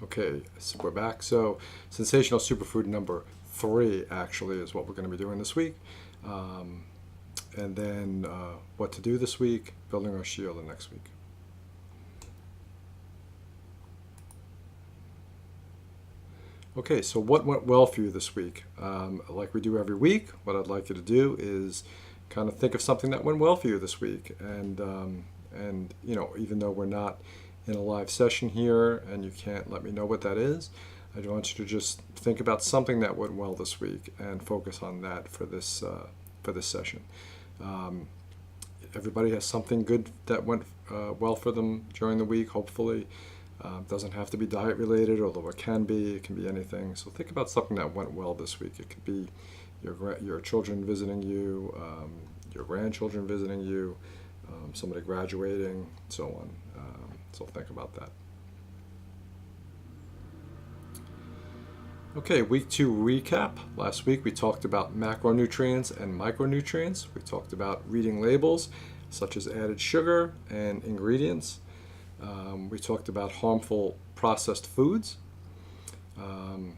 Okay, so we're back. So, sensational superfood number 3 actually is what we're going to be doing this week. Um, and then what to do this week, building our shield the next week. Okay, so what went well for you this week? Like we do every week, what I'd like you to do is kind of think of something that went well for you this week. And even though we're not in a live session here and you can't let me know what that is, I want you to just think about something that went well this week and focus on that for this session. Um, Everybody has something good that went well for them during the week, hopefully. Doesn't have to be diet related, although it can be. It can be anything. So think about something that went well this week. It could be your children visiting you, your grandchildren visiting you, somebody graduating, so on. So think about that. Okay, week 2 recap. Last week we talked about macronutrients and micronutrients. We talked about reading labels, such as added sugar and ingredients. We talked about harmful processed foods. And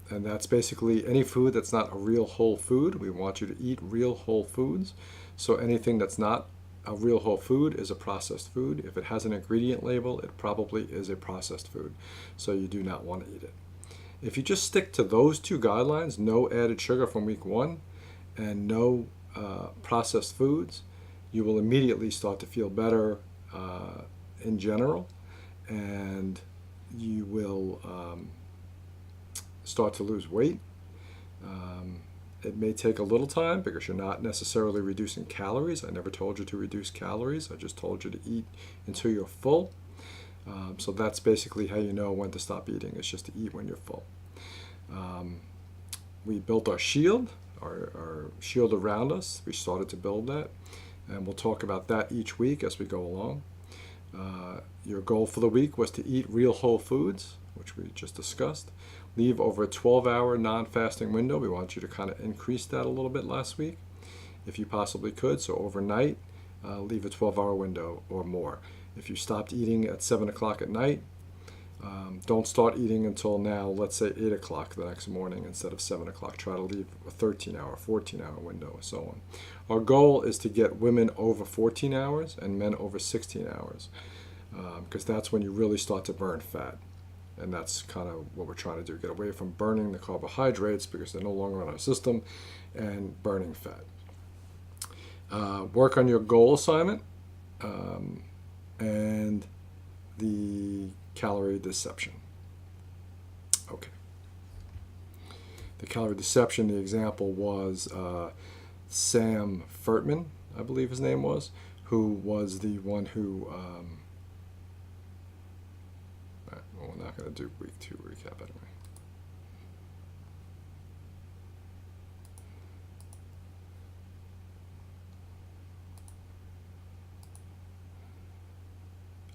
that's basically any food that's not a real whole food. We want you to eat real whole foods. So anything that's not a real whole food is a processed food. If it has an ingredient label, it probably is a processed food. So you do not want to eat it. If you just stick to those 2 guidelines, no added sugar from week 1 and no processed foods, you will immediately start to feel better in general, and you will start to lose weight. It may take a little time because you're not necessarily reducing calories. I never told you to reduce calories. I just told you to eat until you're full. So that's basically how you know when to stop eating. It's just to eat when you're full. We built our shield, our shield around us. We started to build that, and we'll talk about that each week as we go along. Your goal for the week was to eat real whole foods, which we just discussed. Leave over a 12-hour non-fasting window. We want you to kind of increase that a little bit last week, if you possibly could. So overnight, leave a 12-hour window or more. If you stopped eating at 7 o'clock at night, don't start eating until now, let's say 8 o'clock the next morning instead of 7 o'clock. Try to leave a 13-hour, 14-hour window, and so on. Our goal is to get women over 14 hours and men over 16 hours, because that's when you really start to burn fat. And that's kind of what we're trying to do, get away from burning the carbohydrates because they're no longer in our system, and burning fat. Work on your goal assignment and the calorie deception. Okay. The calorie deception, the example was Sam Furtman, I believe his name was, who was the one who... well, we're not going to do week 2 recap anyway.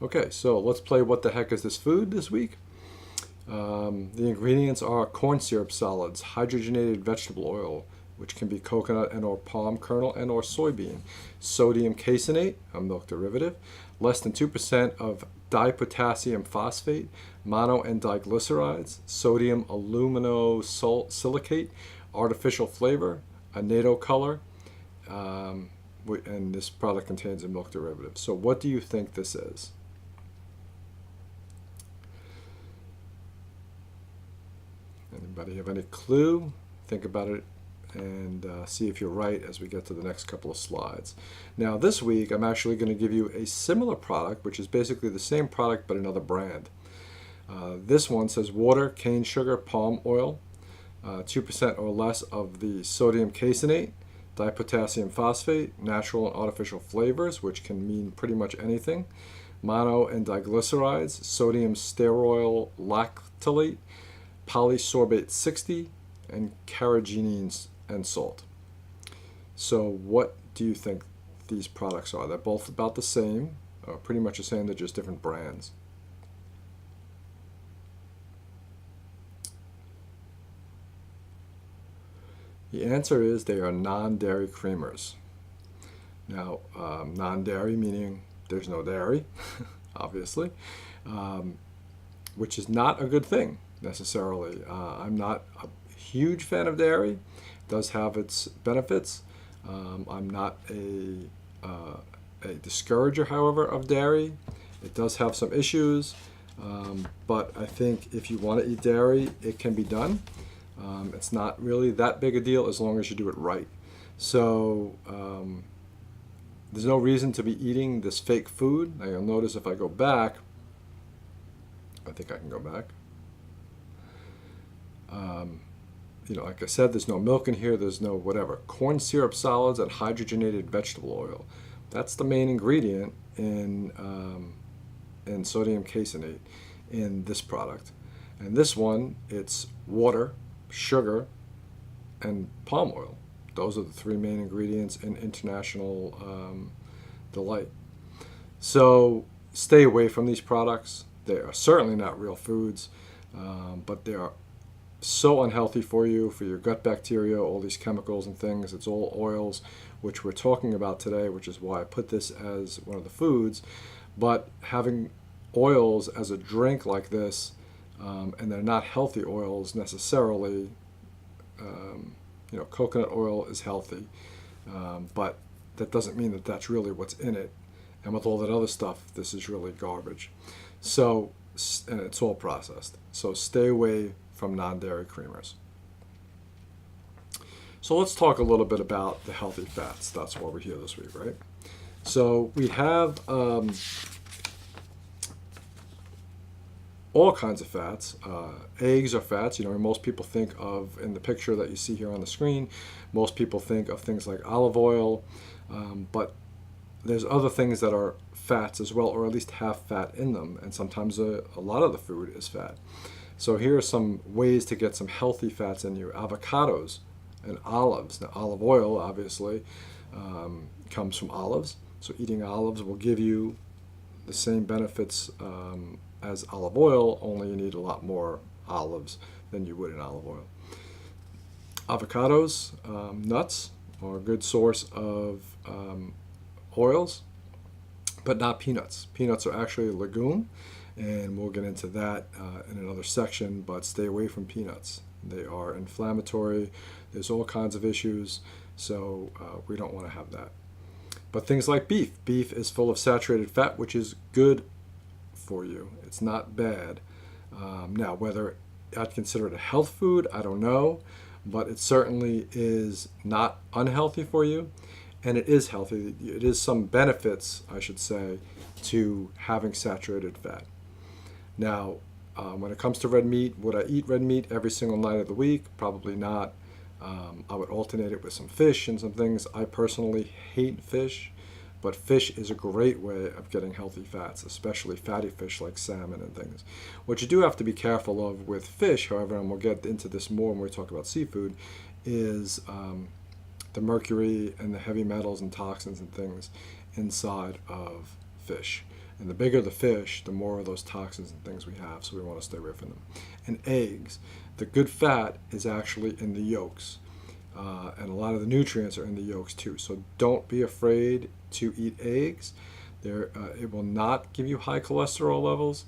Okay, so let's play What the Heck Is This Food this week. The ingredients are corn syrup solids, hydrogenated vegetable oil, which can be coconut and or palm kernel and or soybean, sodium caseinate, a milk derivative, less than 2% of dipotassium phosphate, mono and diglycerides, sodium aluminosilicate, artificial flavor, a natto color, and this product contains a milk derivative. So what do you think this is? Anybody have any clue? Think about it and see if you're right as we get to the next couple of slides. Now this week I'm actually going to give you a similar product, which is basically the same product but another brand. This one says water, cane sugar, palm oil, 2% or less of the sodium caseinate, dipotassium phosphate, natural and artificial flavors, which can mean pretty much anything, mono and diglycerides, sodium stearoyl lactylate, polysorbate 60, and carrageenans and salt. So what do you think these products are? They're both about the same, pretty much the same, they're just different brands. The answer is they are non-dairy creamers. Now, non-dairy meaning there's no dairy, obviously. which is not a good thing necessarily. I'm not a huge fan of dairy. It does have its benefits. I'm not a discourager, however, of dairy. It does have some issues, but I think if you want to eat dairy, it can be done. It's not really that big a deal as long as you do it right. So there's no reason to be eating this fake food. Now you'll notice if I go back, I think I can go back. Like I said, there's no milk in here. There's no whatever. Corn syrup solids and hydrogenated vegetable oil. That's the main ingredient in sodium caseinate in this product. And this one, it's water, sugar, and palm oil. Those are the three main ingredients in International Delight. So stay away from these products. They are certainly not real foods, but they are so unhealthy for you, for your gut bacteria, all these chemicals and things. It's all oils, which we're talking about today, which is why I put this as one of the foods. But having oils as a drink like this, and they're not healthy oils necessarily. Coconut oil is healthy, but that doesn't mean that that's really what's in it. And with all that other stuff, this is really garbage. So, and it's all processed. So stay away from non-dairy creamers. So let's talk a little bit about the healthy fats. That's why we're here this week, right? So we have all kinds of fats. Eggs are fats. Most people think of, in the picture that you see here on the screen, most people think of things like olive oil, but there's other things that are fats as well, or at least have fat in them, and sometimes a lot of the food is fat. So here are some ways to get some healthy fats in you. Avocados and olives. Now, olive oil, obviously, comes from olives. So eating olives will give you the same benefits as olive oil, only you need a lot more olives than you would in olive oil. Avocados, nuts, are a good source of oils, but not peanuts. Peanuts are actually a legume, and we'll get into that in another section, but stay away from peanuts. They are inflammatory. There's all kinds of issues, so we don't want to have that. But things like beef. Beef is full of saturated fat, which is good for you. It's not bad. Now, whether I'd consider it a health food, I don't know, but it certainly is not unhealthy for you, and it is healthy. It is some benefits, I should say, to having saturated fat. Now, when it comes to red meat, would I eat red meat every single night of the week? Probably not. I would alternate it with some fish and some things. I personally hate fish, but fish is a great way of getting healthy fats, especially fatty fish like salmon and things. What you do have to be careful of with fish, however, and we'll get into this more when we talk about seafood, is the mercury and the heavy metals and toxins and things inside of fish. And the bigger the fish, the more of those toxins and things we have, so we want to stay away from them. And eggs. The good fat is actually in the yolks. And a lot of the nutrients are in the yolks too. So don't be afraid to eat eggs. It will not give you high cholesterol levels.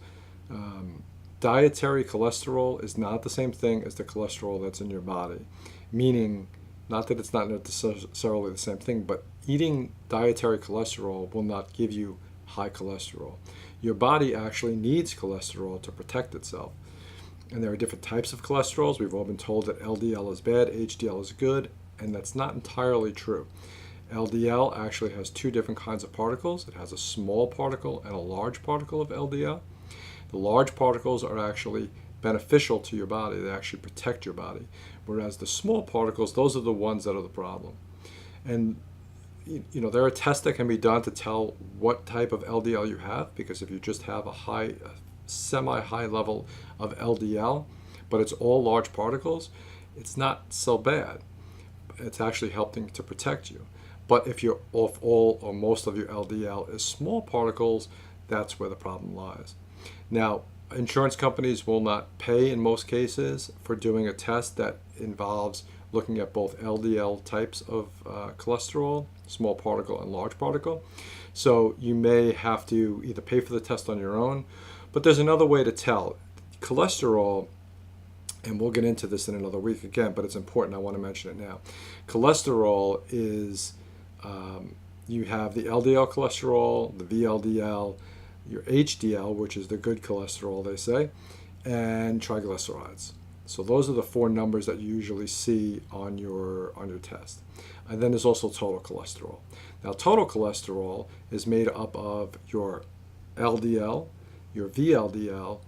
Dietary cholesterol is not the same thing as the cholesterol that's in your body. Meaning, not that it's not necessarily the same thing, but eating dietary cholesterol will not give you high cholesterol. Your body actually needs cholesterol to protect itself. And there are different types of cholesterols. We've all been told that LDL is bad, HDL is good, and that's not entirely true. LDL actually has two different kinds of particles. It has a small particle and a large particle of LDL. The large particles are actually beneficial to your body. They actually protect your body. Whereas the small particles, those are the ones that are the problem. And there are tests that can be done to tell what type of LDL you have, because if you just have a semi-high level of LDL, but it's all large particles, it's not so bad. It's actually helping to protect you. But if you're off all or most of your LDL is small particles, that's where the problem lies. Now, insurance companies will not pay in most cases for doing a test that involves looking at both LDL types of cholesterol, small particle and large particle. So you may have to either pay for the test on your own, but there's another way to tell. cholesterol, and we'll get into this in another week again, but it's important. I want to mention it now. Cholesterol is, you have the LDL cholesterol, the VLDL, your HDL, which is the good cholesterol, they say, and triglycerides. So those are the four numbers that you usually see on your test. And then there's also total cholesterol. Now, total cholesterol is made up of your LDL, your VLDL,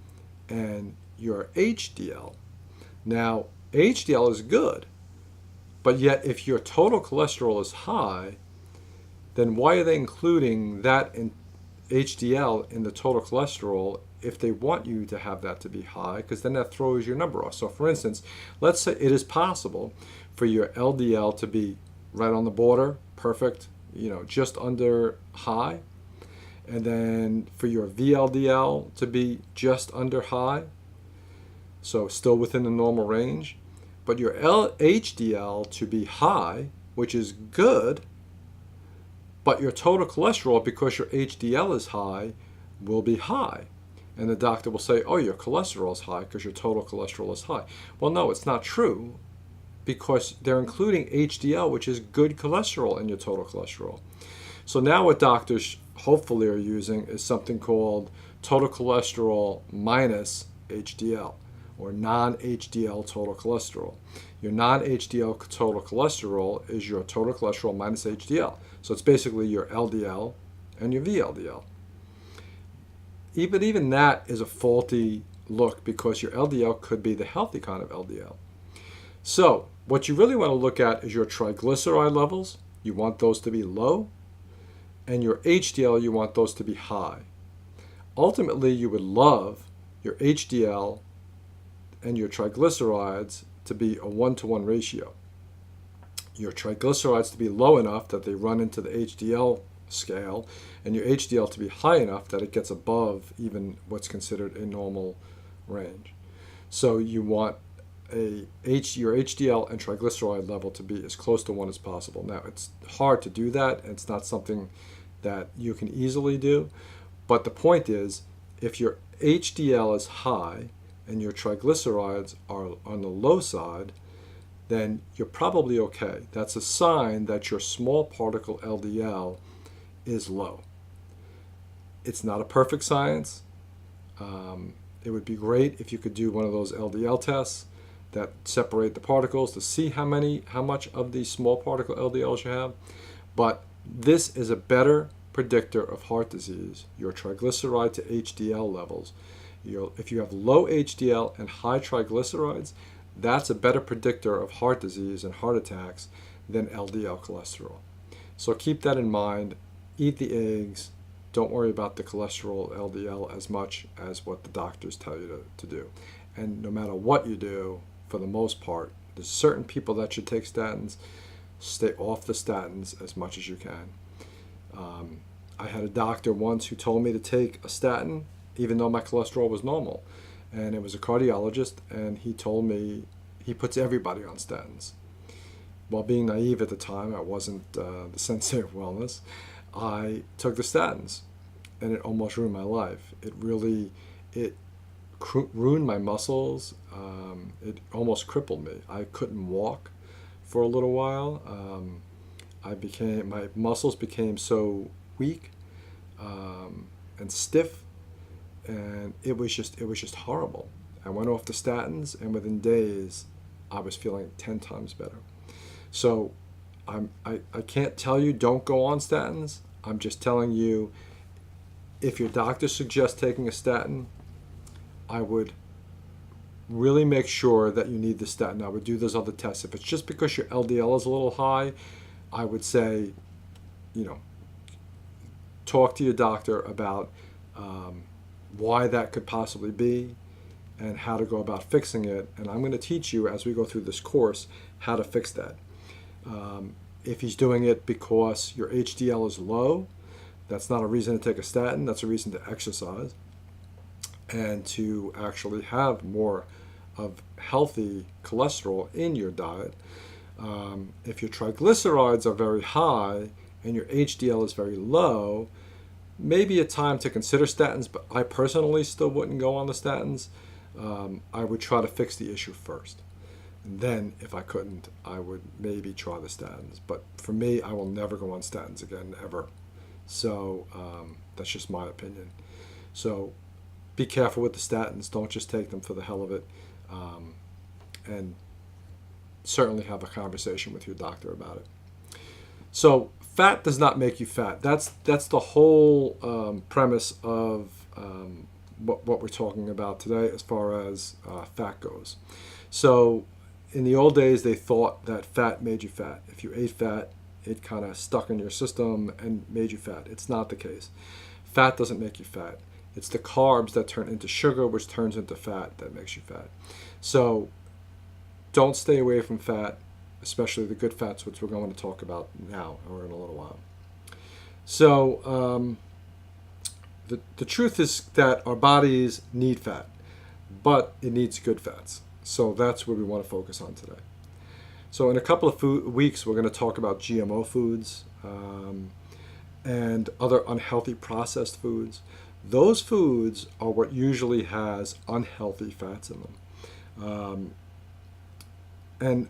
and your HDL. Now, HDL is good, but yet if your total cholesterol is high, then why are they including that in HDL in the total cholesterol if they want you to have that to be high? Because then that throws your number off. So for instance, let's say it is possible for your LDL to be right on the border, perfect, just under high, and then for your VLDL to be just under high, so still within the normal range, but your HDL to be high, which is good, but your total cholesterol, because your HDL is high, will be high. And the doctor will say, oh, your cholesterol is high because your total cholesterol is high. Well, no, it's not true, because they're including HDL, which is good cholesterol, in your total cholesterol. So now what doctors hopefully are using is something called total cholesterol minus HDL, or non-HDL total cholesterol. Your non-HDL total cholesterol is your total cholesterol minus HDL. So it's basically your LDL and your VLDL. Even that is a faulty look, because your LDL could be the healthy kind of LDL. So what you really want to look at is your triglyceride levels. You want those to be low, and your HDL, you want those to be high. Ultimately, you would love your HDL and your triglycerides to be a 1-to-1 ratio. Your triglycerides to be low enough that they run into the HDL scale, and your HDL to be high enough that it gets above even what's considered a normal range. So you want your HDL and triglyceride level to be as close to 1 as possible. Now, it's hard to do that. It's not something that you can easily do. But the point is, if your HDL is high and your triglycerides are on the low side, then you're probably okay. That's a sign that your small particle LDL is low. It's not a perfect science. It would be great if you could do one of those LDL tests that separate the particles to see how much of these small particle LDLs you have. But this is a better predictor of heart disease, your triglyceride to HDL levels. If you have low HDL and high triglycerides, that's a better predictor of heart disease and heart attacks than LDL cholesterol. So keep that in mind. Eat the eggs. Don't worry about the cholesterol LDL as much as what the doctors tell you to do. And no matter what you do, for the most part, there's certain people that should take statins. Stay off the statins as much as you can. I had a doctor once who told me to take a statin even though my cholesterol was normal. And it was a cardiologist, and he told me he puts everybody on statins. While being naive at the time, I wasn't the sensei of wellness, I took the statins, and it almost ruined my life. It ruined my muscles. It almost crippled me. I couldn't walk for a little while. My muscles became so weak and stiff, and it was just horrible. I went off the statins, and within days, I was feeling 10 times better. So I can't tell you don't go on statins. I'm just telling you, if your doctor suggests taking a statin, I would really make sure that you need the statin. I would do those other tests. If it's just because your LDL is a little high, I would say, talk to your doctor about why that could possibly be and how to go about fixing it. And I'm going to teach you, as we go through this course, how to fix that. If he's doing it because your HDL is low, that's not a reason to take a statin. That's a reason to exercise and to actually have more of healthy cholesterol in your diet. If your triglycerides are very high and your HDL is very low, maybe a time to consider statins, but I personally still wouldn't go on the statins. I would try to fix the issue first. And then, if I couldn't, I would maybe try the statins. But for me, I will never go on statins again, ever. So that's just my opinion. So be careful with the statins. Don't just take them for the hell of it. And certainly have a conversation with your doctor about it. So fat does not make you fat. That's the whole premise of what we're talking about today as far as fat goes. So in the old days, they thought that fat made you fat. If you ate fat, it kind of stuck in your system and made you fat. It's not the case. Fat doesn't make you fat. It's the carbs that turn into sugar, which turns into fat, that makes you fat. So don't stay away from fat, especially the good fats, which we're going to talk about now or in a little while. So the truth is that our bodies need fat, but it needs good fats. So that's where we want to focus on today. So in a couple of weeks, we're going to talk about GMO foods and other unhealthy processed foods. Those foods are what usually has unhealthy fats in them. And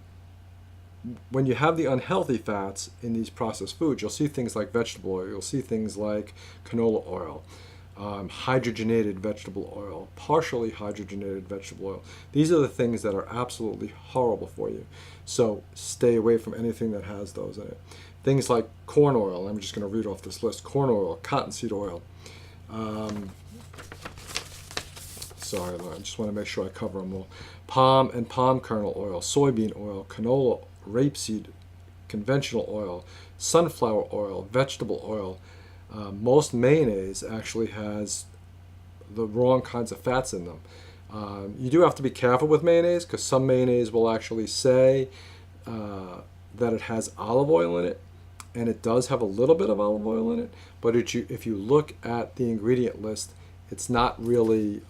when you have the unhealthy fats in these processed foods, you'll see things like vegetable oil, you'll see things like canola oil, hydrogenated vegetable oil, partially hydrogenated vegetable oil. These are the things that are absolutely horrible for you. So stay away from anything that has those in it. Things like corn oil, I'm just going to read off this list: corn oil, cottonseed oil. Sorry, I just want to make sure I cover them all. Palm and palm kernel oil, soybean oil, canola, rapeseed, conventional oil, sunflower oil, vegetable oil. Most mayonnaise actually has the wrong kinds of fats in them. You do have to be careful with mayonnaise, because some mayonnaise will actually say that it has olive oil in it, and it does have a little bit of olive oil in it, but if you look at the ingredient list, it's not really,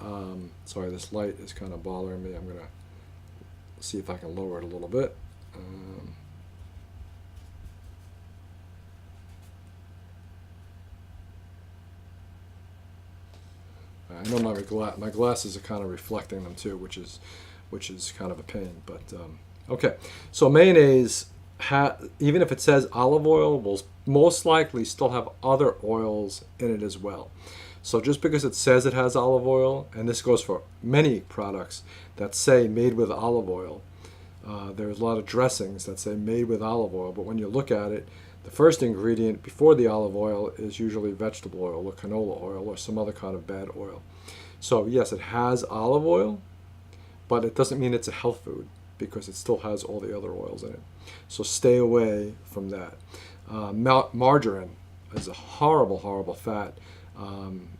sorry, this light is kind of bothering me. I'm going to see if I can lower it a little bit. I know my glasses are kind of reflecting them too, which is kind of a pain. But okay, so mayonnaise, even if it says olive oil, will most likely still have other oils in it as well. So just because it says it has olive oil, and this goes for many products that say made with olive oil, there's a lot of dressings that say made with olive oil, but when you look at it, the first ingredient before the olive oil is usually vegetable oil or canola oil or some other kind of bad oil. So yes, it has olive oil, but it doesn't mean it's a health food, because it still has all the other oils in it. So stay away from that. Margarine is a horrible, horrible fat.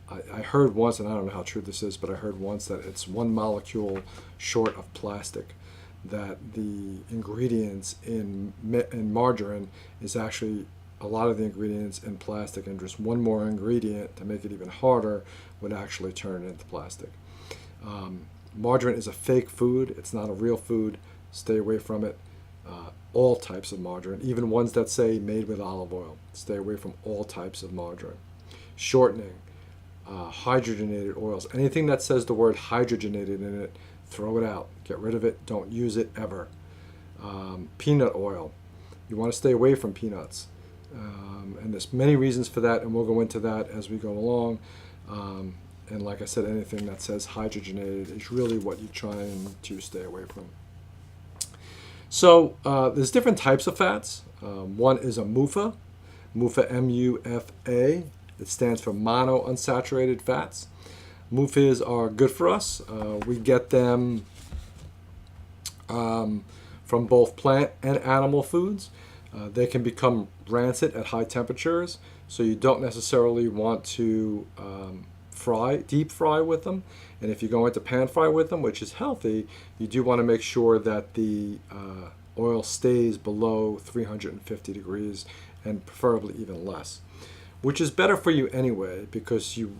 I heard once, and I don't know how true this is, but I heard once that it's one molecule short of plastic, that the ingredients in margarine is actually a lot of the ingredients in plastic, and just one more ingredient to make it even harder would actually turn it into plastic. Margarine is a fake food. It's not a real food. Stay away from it. All types of margarine, even ones that say made with olive oil. Stay away from all types of margarine. Shortening, hydrogenated oils. Anything that says the word hydrogenated in it, throw it out. Get rid of it. Don't use it ever. Peanut oil. You want to stay away from peanuts. And there's many reasons for that, and we'll go into that as we go along. And like I said, anything that says hydrogenated is really what you're trying to stay away from. So there's different types of fats. One is a MUFA, M-U-F-A. It stands for monounsaturated fats. MUFAs are good for us. We get them from both plant and animal foods. They can become rancid at high temperatures, so you don't necessarily want to deep fry with them. And if you're going to pan fry with them, which is healthy, you do want to make sure that the oil stays below 350 degrees and preferably even less, which is better for you anyway, because you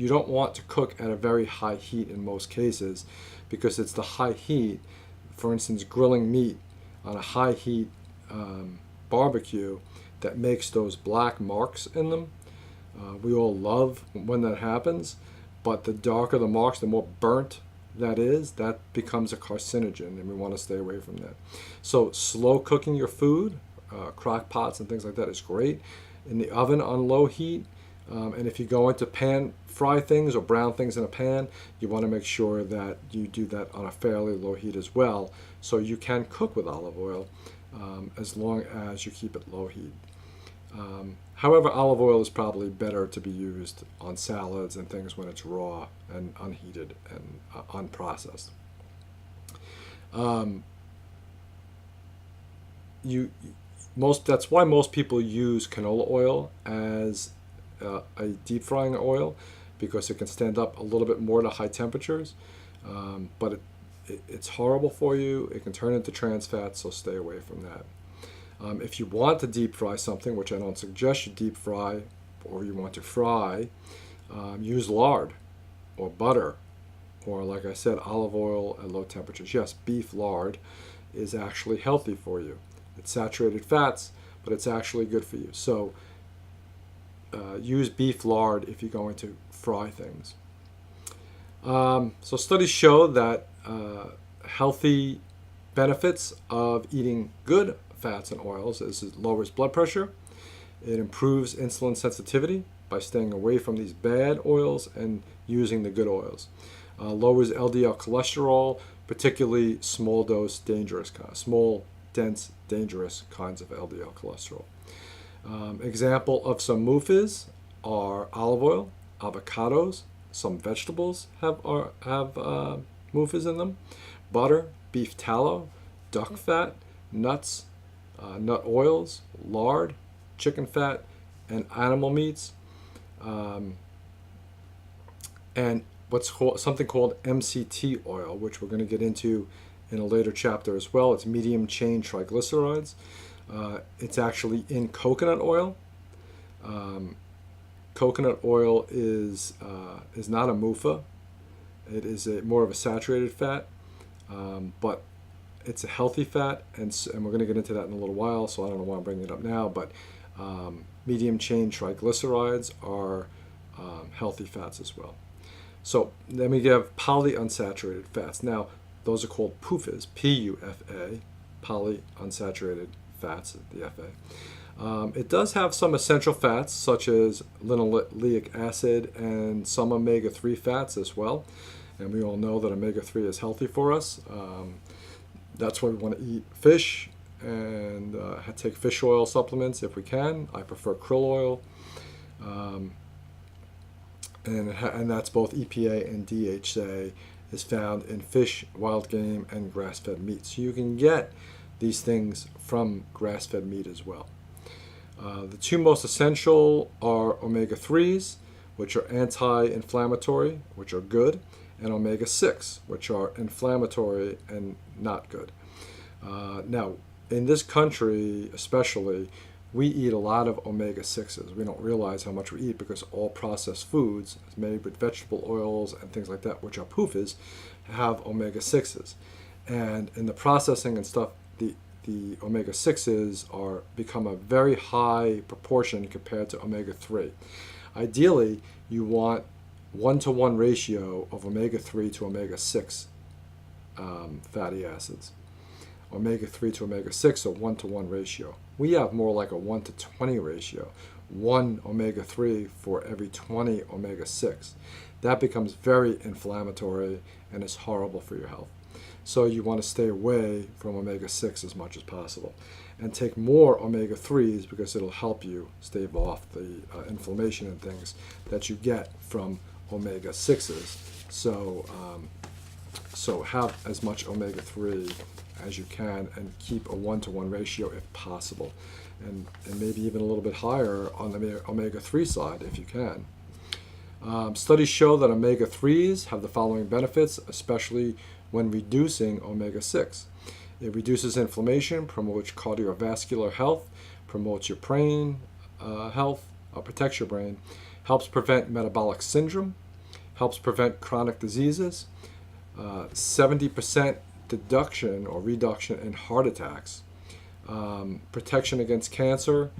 don't want to cook at a very high heat in most cases, because it's the high heat, for instance, grilling meat on a high heat barbecue, that makes those black marks in them. We all love when that happens, but the darker the marks, the more burnt that becomes a carcinogen, and we want to stay away from that. So slow cooking your food, crock pots and things like that is great. In the oven on low heat, and if you go into pan fry things or brown things in a pan, you want to make sure that you do that on a fairly low heat as well, so you can cook with olive oil as long as you keep it low heat. However, olive oil is probably better to be used on salads and things when it's raw and unheated and unprocessed. That's why most people use canola oil as a deep frying oil, because it can stand up a little bit more to high temperatures, but it's horrible for you. It can turn into trans fat, so stay away from that. If you want to deep fry something, which I don't suggest you deep fry, or you want to fry, use lard or butter, or like I said, olive oil at low temperatures. Yes, beef lard is actually healthy for you. It's saturated fats, but it's actually good for you. So use beef lard if you're going to fry things. So studies show that healthy benefits of eating good fats and oils is it lowers blood pressure, it improves insulin sensitivity by staying away from these bad oils and using the good oils, lowers LDL cholesterol, particularly small, dense, dangerous kinds of LDL cholesterol. Example of some MUFAs are olive oil, avocados, some vegetables have MUFAs in them, butter, beef tallow, duck fat, nuts, nut oils, lard, chicken fat, and animal meats, and something called MCT oil, which we're going to get into in a later chapter as well. It's medium chain triglycerides. It's actually in coconut oil. Coconut oil is not a MUFA. It is more of a saturated fat, but it's a healthy fat, and we're going to get into that in a little while, so I don't know why I'm bringing it up now, but medium chain triglycerides are healthy fats as well. So then we have polyunsaturated fats. Now, those are called PUFAs, P-U-F-A, polyunsaturated fats, the FA. It does have some essential fats, such as linoleic acid and some omega-3 fats as well. And we all know that omega-3 is healthy for us. That's why we want to eat fish and take fish oil supplements if we can. I prefer krill oil. And that's both EPA and DHA is found in fish, wild game, and grass-fed meat. So you can get these things from grass-fed meat as well. The two most essential are omega-3s, which are anti-inflammatory, which are good, and omega-6, which are inflammatory and not good. Now, in this country especially, we eat a lot of omega-6s. We don't realize how much we eat because all processed foods made with vegetable oils and things like that, which are PUFAs, have omega-6s. And in the processing and stuff, the omega-6s become a very high proportion compared to omega-3. Ideally, you want 1-to-1 ratio of omega-3 to omega-6 fatty acids. Omega-3 to omega-6, a 1-to-1 ratio. We have more like a 1-to-20 ratio. 1 omega-3 for every 20 omega-6. That becomes very inflammatory and is horrible for your health. So you want to stay away from omega-6 as much as possible. And take more omega-3s because it'll help you stave off the inflammation and things that you get from omega-6s. So have as much omega-3 as you can and keep a 1-to-1 ratio if possible. And maybe even a little bit higher on the omega-3 side if you can. Studies show that omega-3s have the following benefits, especially when reducing omega-6. It reduces inflammation, promotes cardiovascular health, promotes your brain health, protects your brain, helps prevent metabolic syndrome, helps prevent chronic diseases, 70% reduction in heart attacks, protection against cancer,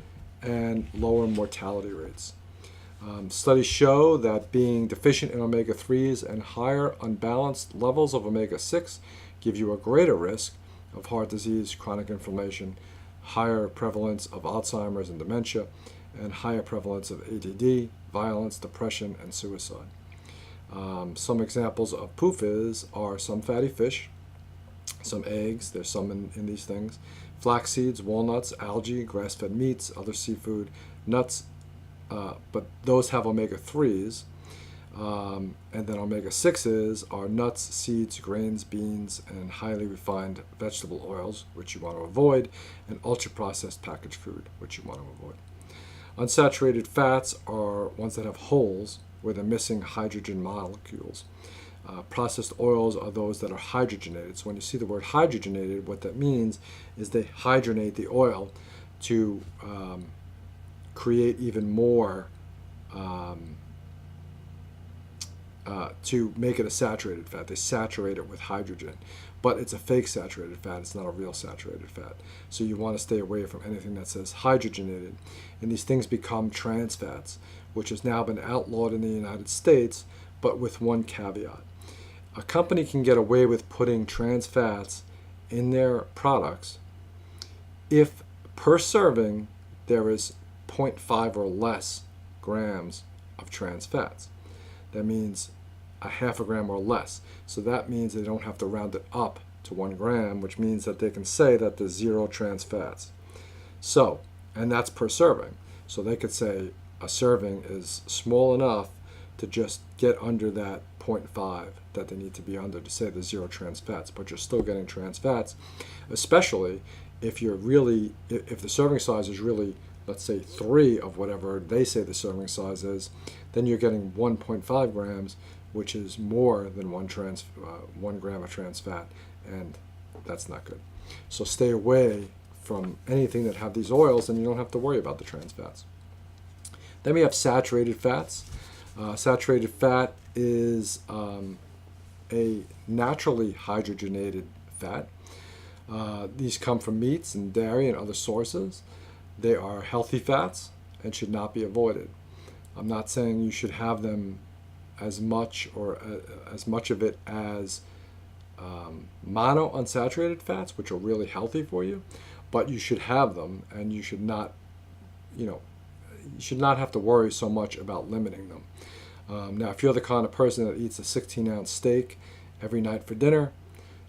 and lower mortality rates. Studies show that being deficient in omega-3s and higher unbalanced levels of omega-6 give you a greater risk of heart disease, chronic inflammation, higher prevalence of Alzheimer's and dementia, and higher prevalence of ADD, violence, depression, and suicide. Some examples of PUFAs are some fatty fish, some eggs, there's some in these things, flax seeds, walnuts, algae, grass-fed meats, other seafood, nuts, but those have omega-3s. And then omega-6s are nuts, seeds, grains, beans, and highly refined vegetable oils, which you want to avoid, and ultra-processed packaged food, which you want to avoid. Unsaturated fats are ones that have holes where they're missing hydrogen molecules. Processed oils are those that are hydrogenated. So when you see the word hydrogenated, what that means is they hydrogenate the oil to create even more, to make it a saturated fat. They saturate it with hydrogen. But it's a fake saturated fat. It's not a real saturated fat. So you want to stay away from anything that says hydrogenated. And these things become trans fats, which has now been outlawed in the United States, but with one caveat. A company can get away with putting trans fats in their products if per serving there is 0.5 or less grams of trans fats. That means a half a gram or less. So that means they don't have to round it up to 1 gram, which means that they can say that there's 0 trans fats. So, and that's per serving. So they could say a serving is small enough to just get under that 0.5 that they need to be under to say there's 0 trans fats, but you're still getting trans fats, especially if you're really, if the serving size is really, let's say 3 of whatever they say the serving size is, then you're getting 1.5 grams, which is more than 1 gram of trans fat, and that's not good. So stay away from anything that have these oils, and you don't have to worry about the trans fats. Then we have saturated fats. Saturated fat is a naturally hydrogenated fat. These come from meats and dairy and other sources. They are healthy fats and should not be avoided. I'm not saying you should have them as much or as much of it as monounsaturated fats, which are really healthy for you, but you should have them, and you should not, you should not have to worry so much about limiting them. Now, if you're the kind of person that eats a 16-ounce steak every night for dinner,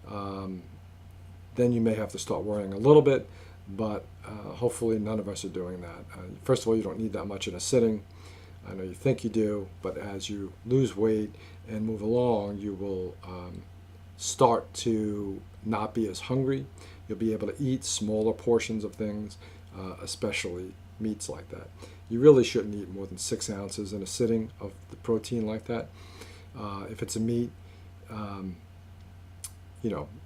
then you may have to start worrying a little bit, but hopefully none of us are doing that. First of all, you don't need that much in a sitting. I know you think you do, but as you lose weight and move along, you will start to not be as hungry. You'll be able to eat smaller portions of things, especially meats like that. You really shouldn't eat more than 6 ounces in a sitting of the protein like that. If it's a meat,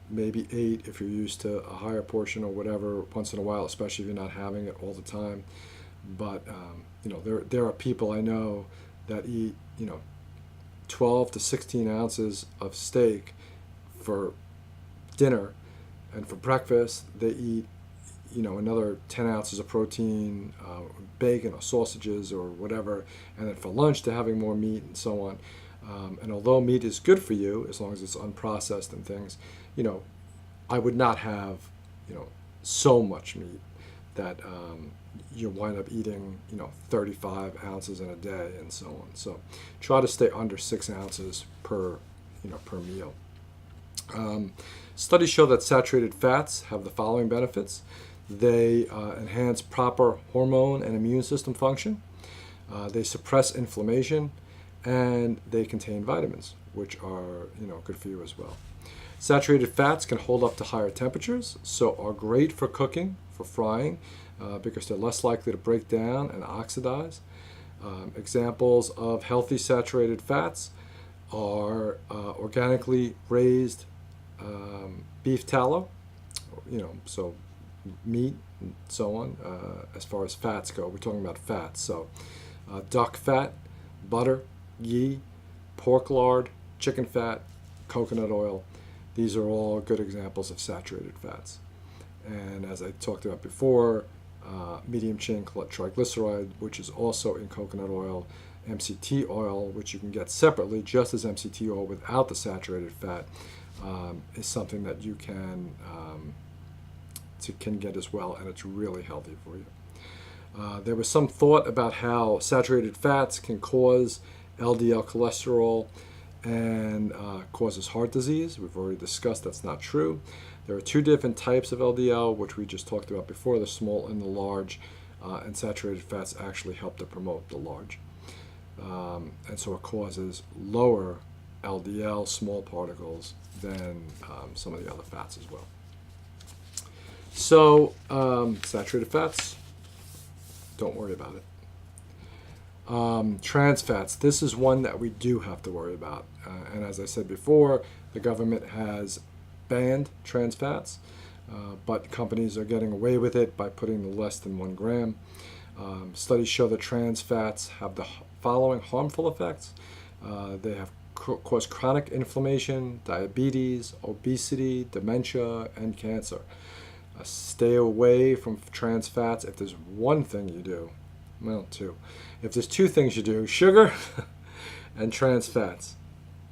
maybe 8 if you're used to a higher portion or whatever once in a while, especially if you're not having it all the time. But there are people I know that eat 12 to 16 ounces of steak for dinner, and for breakfast they eat another 10 ounces of protein, bacon or sausages or whatever, and then for lunch they're having more meat and so on. And although meat is good for you as long as it's unprocessed and things, I would not have so much meat that you wind up eating 35 ounces in a day and so on. So try to stay under 6 ounces per meal. Studies show that saturated fats have the following benefits. They enhance proper hormone and immune system function. They suppress inflammation, and they contain vitamins, which are good for you as well. Saturated fats can hold up to higher temperatures, so are great for cooking, for frying, because they're less likely to break down and oxidize. Examples of healthy saturated fats are organically raised beef tallow, so meat and so on. As far as fats go, we're talking about fats. So duck fat, butter, ghee, pork lard, chicken fat, coconut oil. These are all good examples of saturated fats. And as I talked about before, medium chain triglyceride, which is also in coconut oil, MCT oil, which you can get separately, just as MCT oil without the saturated fat, is something that you can get as well, and it's really healthy for you. There was some thought about how saturated fats can cause LDL cholesterol and causes heart disease. We've already discussed that's not true. There are two different types of LDL, which we just talked about before, the small and the large, and saturated fats actually help to promote the large. And so it causes lower LDL, small particles, than some of the other fats as well. So saturated fats, don't worry about it. Trans fats, this is one that we do have to worry about. And as I said before, the government has banned trans fats, but companies are getting away with it by putting the less than 1 gram. Studies show that trans fats have the following harmful effects. They have cause chronic inflammation, diabetes, obesity, dementia, and cancer. Stay away from trans fats. If there's one thing you do, well, two. If there's two things you do, sugar and trans fats,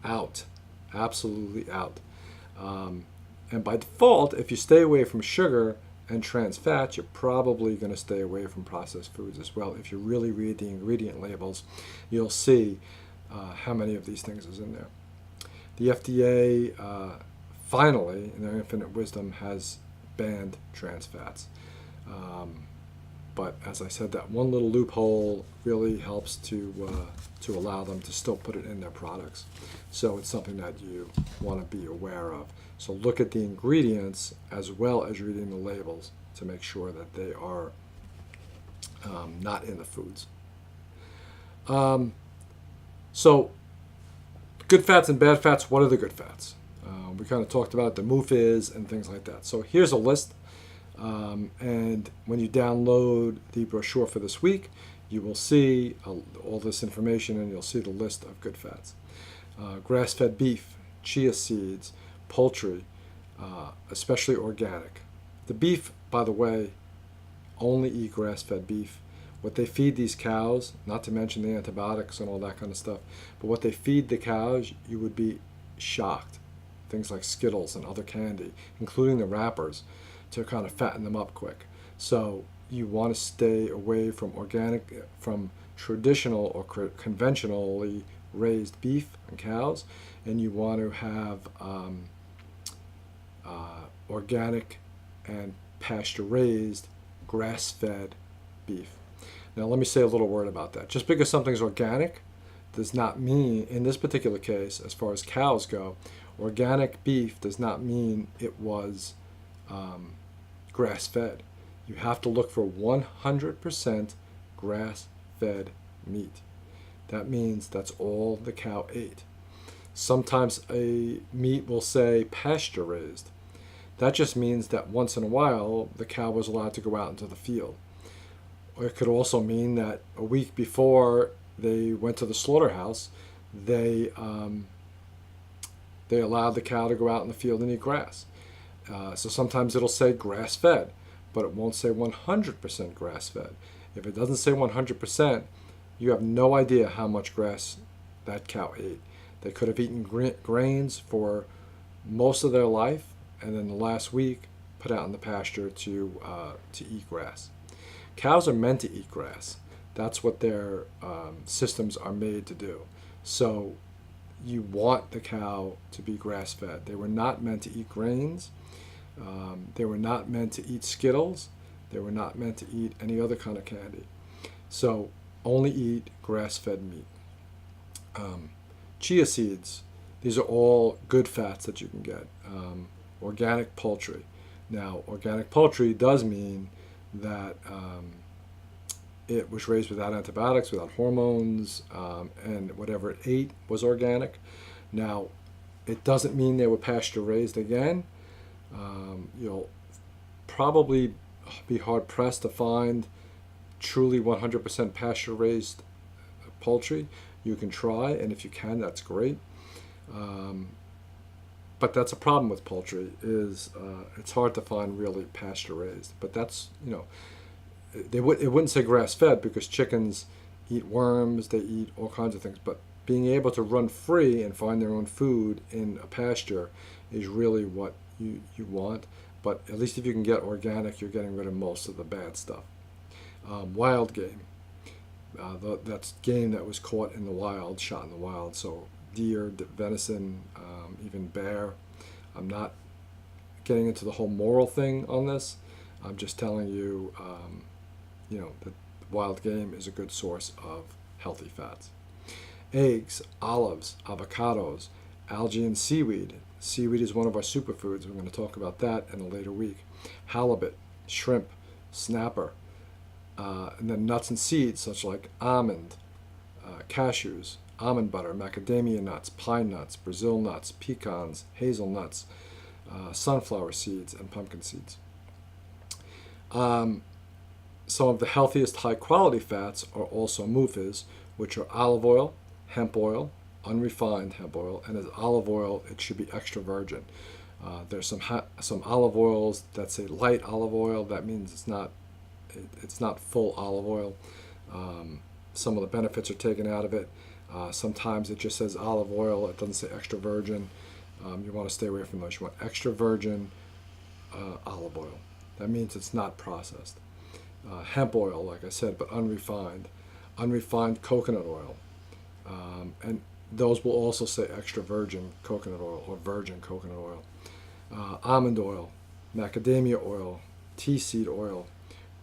out. Absolutely out. And by default, if you stay away from sugar and trans fats, you're probably going to stay away from processed foods as well. If you really read the ingredient labels, you'll see how many of these things is in there. The FDA, finally, in their infinite wisdom, has banned trans fats. But as I said, that one little loophole really helps to allow them to still put it in their products. So it's something that you want to be aware of. So look at the ingredients as well as reading the labels to make sure that they are not in the foods. So good fats and bad fats, what are the good fats? We kind of talked about the MUFIs and things like that. So here's a list. And when you download the brochure for this week, you will see all this information, and you'll see the list of good fats. Grass-fed beef, chia seeds, poultry, especially organic. The beef, by the way, only eat grass-fed beef. What they feed these cows, not to mention the antibiotics and all that kind of stuff, but what they feed the cows, you would be shocked. Things like Skittles and other candy, including the wrappers, to kind of fatten them up quick. So you want to stay away from traditional or conventionally raised beef and cows, and you want to have organic and pasture-raised, grass-fed beef. Now let me say a little word about that. Just because something's organic does not mean, in this particular case, as far as cows go, organic beef does not mean it was grass-fed. You have to look for 100% grass-fed meat. That means that's all the cow ate. Sometimes a meat will say pasture-raised. That just means that once in a while the cow was allowed to go out into the field. Or it could also mean that a week before they went to the slaughterhouse, they allowed the cow to go out in the field and eat grass. So sometimes it'll say grass-fed, but it won't say 100% grass-fed. If it doesn't say 100%, you have no idea how much grass that cow ate. They could have eaten grains for most of their life, and then the last week put out in the pasture to eat grass. Cows are meant to eat grass. That's what their systems are made to do. So you want the cow to be grass-fed. They were not meant to eat grains. They were not meant to eat Skittles. They were not meant to eat any other kind of candy. So only eat grass-fed meat. Chia seeds, these are all good fats that you can get. Organic poultry. Now, organic poultry does mean that it was raised without antibiotics, without hormones, and whatever it ate was organic. Now, it doesn't mean they were pasture-raised again. You'll probably be hard-pressed to find truly 100% pasture-raised poultry. You can try, and if you can, that's great. But that's a problem with poultry, is it's hard to find really pasture-raised. But that's, it wouldn't say grass-fed because chickens eat worms, they eat all kinds of things. But being able to run free and find their own food in a pasture is really what you want. But at least if you can get organic, you're getting rid of most of the bad stuff. Wild game. That's game that was caught in the wild, shot in the wild. So deer, venison, even bear. I'm not getting into the whole moral thing on this. I'm just telling you, that wild game is a good source of healthy fats. Eggs, olives, avocados, algae and seaweed. Seaweed is one of our superfoods. We're going to talk about that in a later week. Halibut, shrimp, snapper, and then nuts and seeds such like almond, cashews, almond butter, macadamia nuts, pine nuts, Brazil nuts, pecans, hazelnuts, sunflower seeds, and pumpkin seeds. Some of the healthiest high-quality fats are also MUFAs, which are olive oil, hemp oil, unrefined hemp oil, and as olive oil, it should be extra virgin. There's some olive oils that say light olive oil. That means it's not full olive oil. Some of the benefits are taken out of it. Sometimes it just says olive oil. It doesn't say extra virgin. You want to stay away from those. You want extra virgin olive oil. That means it's not processed. Hemp oil, like I said, but unrefined. Unrefined coconut oil. And those will also say extra virgin coconut oil or virgin coconut oil. Almond oil, macadamia oil, tea seed oil,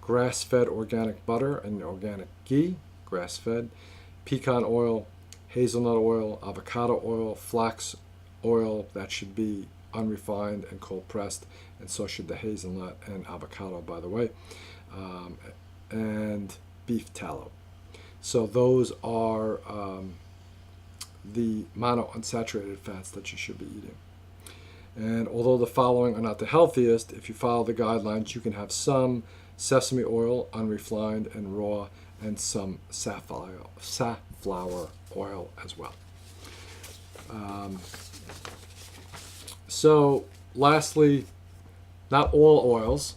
grass-fed organic butter and organic ghee, grass-fed, pecan oil, hazelnut oil, avocado oil, flax oil, that should be unrefined and cold pressed, and so should the hazelnut and avocado, by the way, and beef tallow. So those are the monounsaturated fats that you should be eating. And although the following are not the healthiest, if you follow the guidelines, you can have some sesame oil, unrefined and raw, and some safflower oil as well. So lastly, not all oils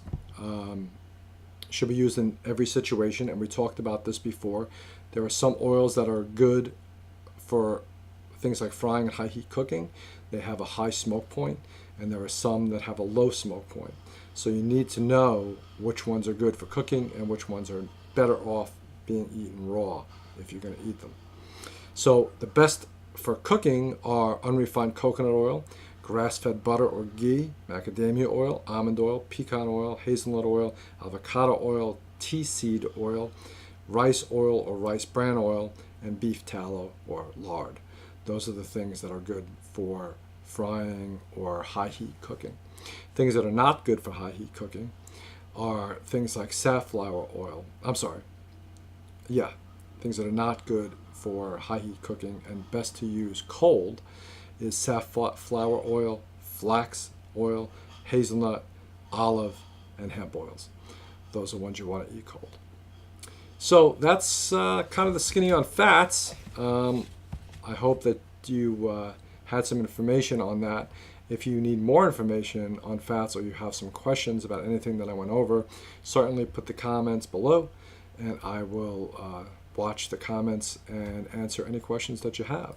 should be used in every situation, and we talked about this before. There are some oils that are good for things like frying and high heat cooking. They have a high smoke point, and there are some that have a low smoke point. So you need to know which ones are good for cooking and which ones are better off being eaten raw if you're going to eat them. So the best for cooking are unrefined coconut oil, grass-fed butter or ghee, macadamia oil, almond oil, pecan oil, hazelnut oil, avocado oil, tea seed oil, rice oil or rice bran oil, and beef tallow or lard. Those are the things that are good for frying or high heat cooking. Things that are not good for high heat cooking are things like safflower oil. Things that are not good for high heat cooking and best to use cold is safflower oil, flax oil, hazelnut, olive, and hemp oils. Those are ones you want to eat cold. So that's kind of the skinny on fats. I hope that you had some information on that. If you need more information on fats or you have some questions about anything that I went over, certainly put the comments below, and I will watch the comments and answer any questions that you have.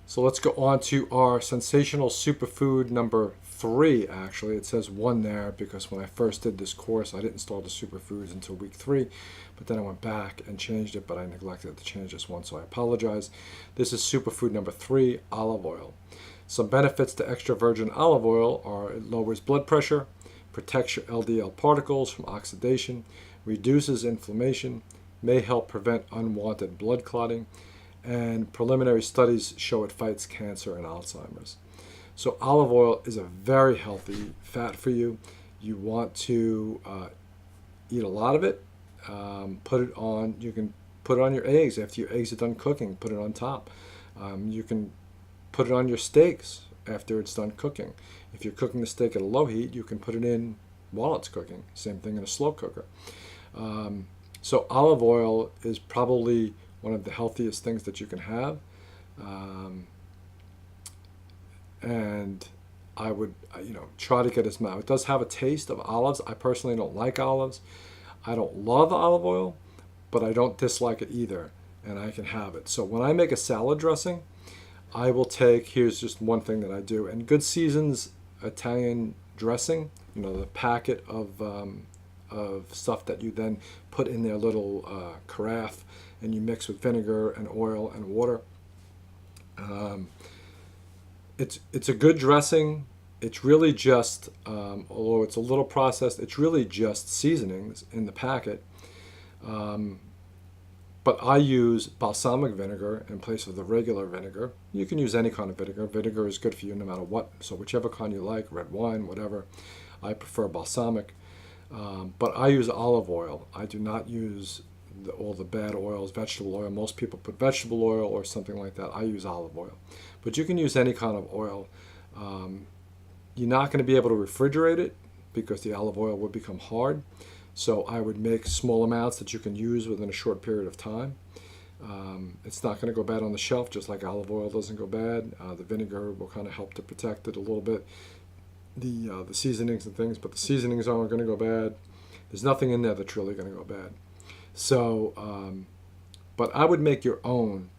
So let's go on to our sensational superfood number 3, actually. It says 1 there because when I first did this course, I didn't start the superfoods until week 3, but then I went back and changed it, but I neglected to change this one, so I apologize. This is superfood number 3, olive oil. Some benefits to extra virgin olive oil are it lowers blood pressure, protects your LDL particles from oxidation, reduces inflammation, may help prevent unwanted blood clotting, and preliminary studies show it fights cancer and Alzheimer's. So olive oil is a very healthy fat for you. You want to eat a lot of it. You can put it on your eggs. After your eggs are done cooking, put it on top. You can put it on your steaks after it's done cooking. If you're cooking the steak at a low heat, you can put it in while it's cooking. Same thing in a slow cooker. So olive oil is probably one of the healthiest things that you can have. And I would, try to get as much. It does have a taste of olives. I personally don't like olives. I don't love olive oil, but I don't dislike it either, and I can have it. So when I make a salad dressing, I will take, here's just one thing that I do, and Good Seasons Italian dressing, the packet of stuff that you then put in their little carafe, and you mix with vinegar and oil and water. It's a good dressing. It's really just, although it's a little processed, it's really just seasonings in the packet. But I use balsamic vinegar in place of the regular vinegar. You can use any kind of vinegar. Vinegar is good for you no matter what. So whichever kind you like, red wine, whatever. I prefer balsamic. But I use olive oil. I do not use all the bad oils, vegetable oil. Most people put vegetable oil or something like that. I use olive oil. But you can use any kind of oil. You're not going to be able to refrigerate it because the olive oil will become hard. So I would make small amounts that you can use within a short period of time. It's not going to go bad on the shelf, just like olive oil doesn't go bad. The vinegar will kind of help to protect it a little bit. The seasonings and things, but the seasonings aren't going to go bad. There's nothing in there that's really going to go bad. So, but I would make your own,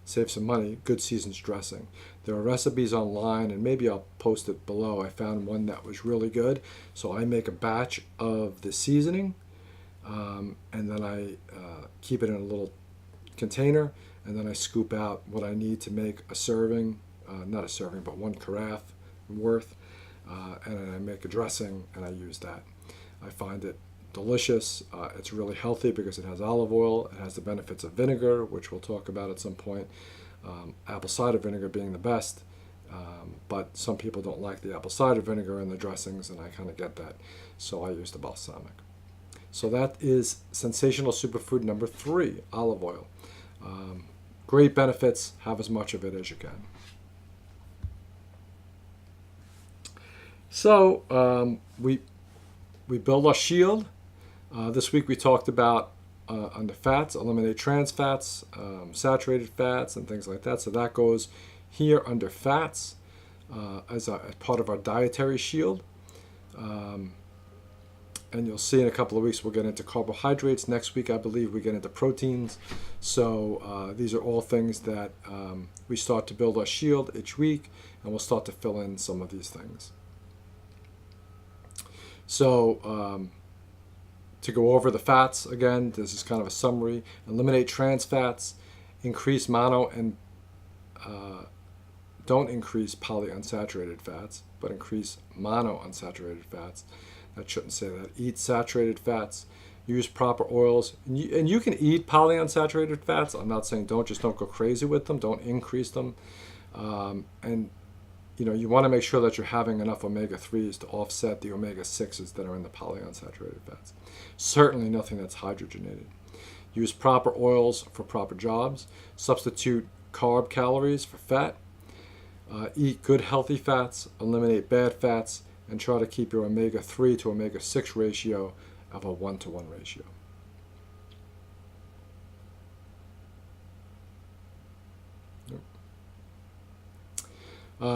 save some money, Good Seasons dressing. There are recipes online, and maybe I'll post it below. I found one that was really good. So I make a batch of the seasoning, and then I keep it in a little container, and then I scoop out what I need to make a serving, not a serving, but one carafe worth, and then I make a dressing, and I use that. I find it delicious. It's really healthy because it has olive oil. It has the benefits of vinegar, which we'll talk about at some point. Apple cider vinegar being the best, but some people don't like the apple cider vinegar in the dressings, and I kind of get that. So I use the balsamic. So that is sensational superfood number 3, olive oil. Great benefits. Have as much of it as you can. So we build our shield. This week we talked about under fats, eliminate trans fats, saturated fats, and things like that. So that goes here under fats as part of our dietary shield. And you'll see in a couple of weeks we'll get into carbohydrates. Next week I believe we get into proteins. So these are all things that we start to build our shield each week, and we'll start to fill in some of these things. So to go over the fats again, this is kind of a summary. Eliminate trans fats, increase mono and don't increase polyunsaturated fats, but increase monounsaturated fats. That shouldn't say that. Eat saturated fats. Use proper oils. And you can eat polyunsaturated fats. I'm not saying don't go crazy with them. Don't increase them. And you want to make sure that you're having enough omega-3s to offset the omega-6s that are in the polyunsaturated fats. Certainly nothing that's hydrogenated. Use proper oils for proper jobs. Substitute carb calories for fat. Eat good healthy fats. Eliminate bad fats. And try to keep your omega-3 to omega-6 ratio of a 1-to-1 ratio.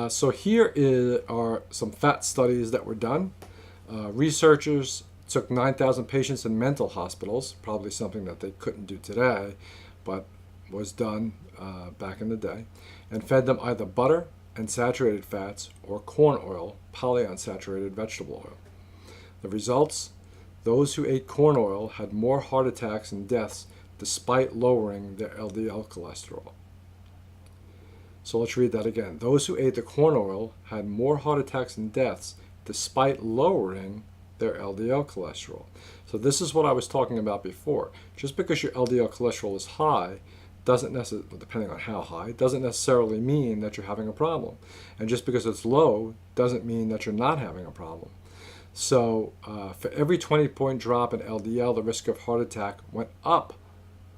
So here are some fat studies that were done. Researchers took 9,000 patients in mental hospitals, probably something that they couldn't do today, but was done back in the day, and fed them either butter and saturated fats or corn oil, polyunsaturated vegetable oil. The results? Those who ate corn oil had more heart attacks and deaths despite lowering their LDL cholesterol. So let's read that again. Those who ate the corn oil had more heart attacks and deaths despite lowering their LDL cholesterol. So this is what I was talking about before. Just because your LDL cholesterol is high doesn't necessarily, depending on how high, doesn't necessarily mean that you're having a problem. And just because it's low doesn't mean that you're not having a problem. So for every 20-point drop in LDL, the risk of heart attack went up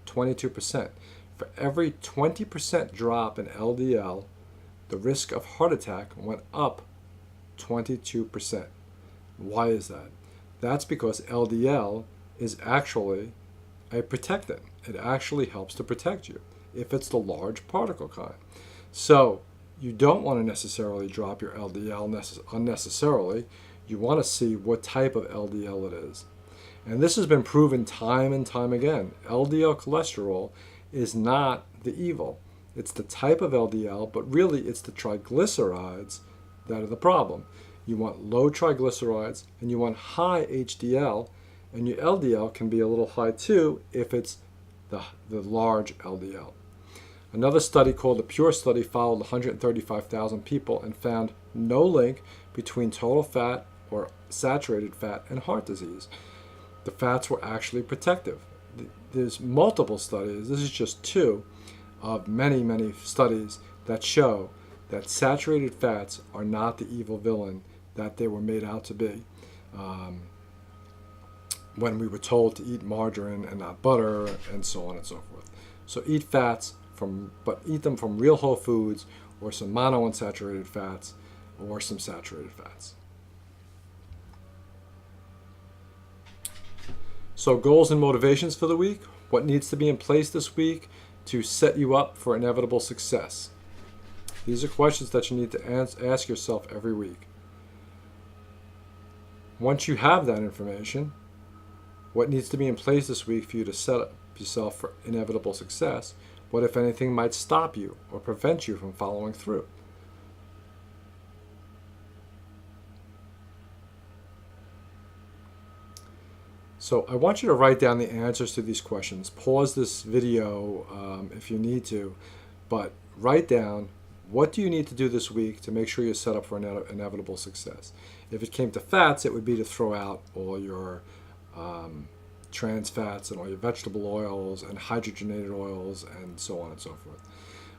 22%. For every 20% drop in LDL, the risk of heart attack went up 22%. Why is that? That's because LDL is actually a protectant. It actually helps to protect you if it's the large particle kind. So you don't want to necessarily drop your LDL unnecessarily. you want to see what type of LDL it is. And this has been proven time and time again. LDL cholesterol is not the evil. It's the type of LDL, but really it's the triglycerides that are the problem. You want low triglycerides and you want high HDL, and your LDL can be a little high too if it's the large LDL. Another study called the PURE study followed 135,000 people and found no link between total fat or saturated fat and heart disease. The fats were actually protective. There's multiple studies, this is just two of many, many studies that show that saturated fats are not the evil villain that they were made out to be. When we were told to eat margarine and not butter and so on and so forth. So eat fats, but eat them from real whole foods or some monounsaturated fats or some saturated fats. So goals and motivations for the week. What needs to be in place this week to set you up for inevitable success? These are questions that you need to ask yourself every week. Once you have that information, what needs to be in place this week for you to set up yourself for inevitable success? What, if anything, might stop you or prevent you from following through? So I want you to write down the answers to these questions. Pause this video if you need to, but write down, what do you need to do this week to make sure you're set up for inevitable success? If it came to fats, it would be to throw out all your trans fats and all your vegetable oils and hydrogenated oils and so on and so forth.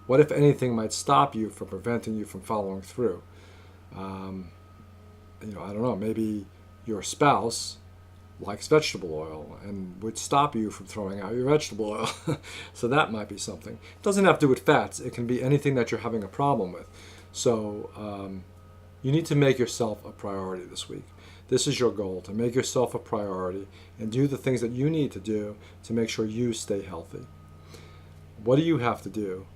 What, if anything, might stop you from preventing you from following through? I don't know, maybe your spouse likes vegetable oil and would stop you from throwing out your vegetable oil. So that might be something. It doesn't have to do with fats. It can be anything that you're having a problem with. So you need to make yourself a priority this week. This is your goal, to make yourself a priority and do the things that you need to do to make sure you stay healthy. What do you have to do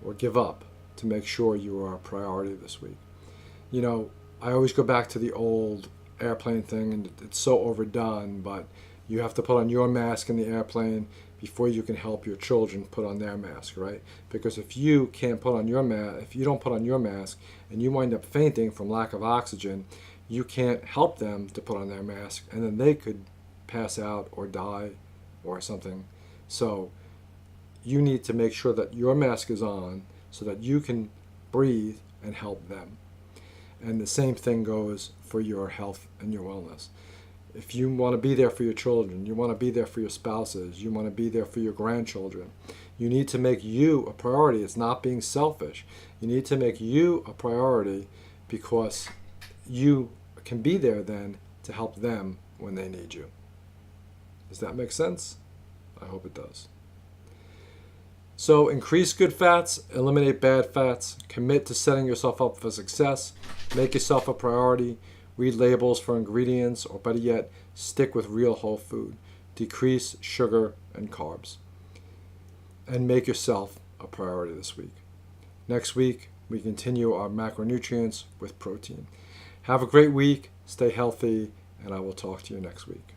or give up to make sure you are a priority this week? I always go back to the old airplane thing, and it's so overdone, but you have to put on your mask in the airplane before you can help your children put on their mask, right? Because if you can't put on your mask, if you don't put on your mask and you wind up fainting from lack of oxygen, you can't help them to put on their mask, and then they could pass out or die or something. So you need to make sure that your mask is on so that you can breathe and help them. And the same thing goes for your health and your wellness. If you want to be there for your children, you want to be there for your spouses, you want to be there for your grandchildren, you need to make you a priority. It's not being selfish. You need to make you a priority because you can be there then to help them when they need you. Does that make sense? I hope it does. So increase good fats, eliminate bad fats, commit to setting yourself up for success, make yourself a priority, read labels for ingredients, or better yet, stick with real whole food, decrease sugar and carbs, and make yourself a priority this week. Next week, we continue our macronutrients with protein. Have a great week, stay healthy, and I will talk to you next week.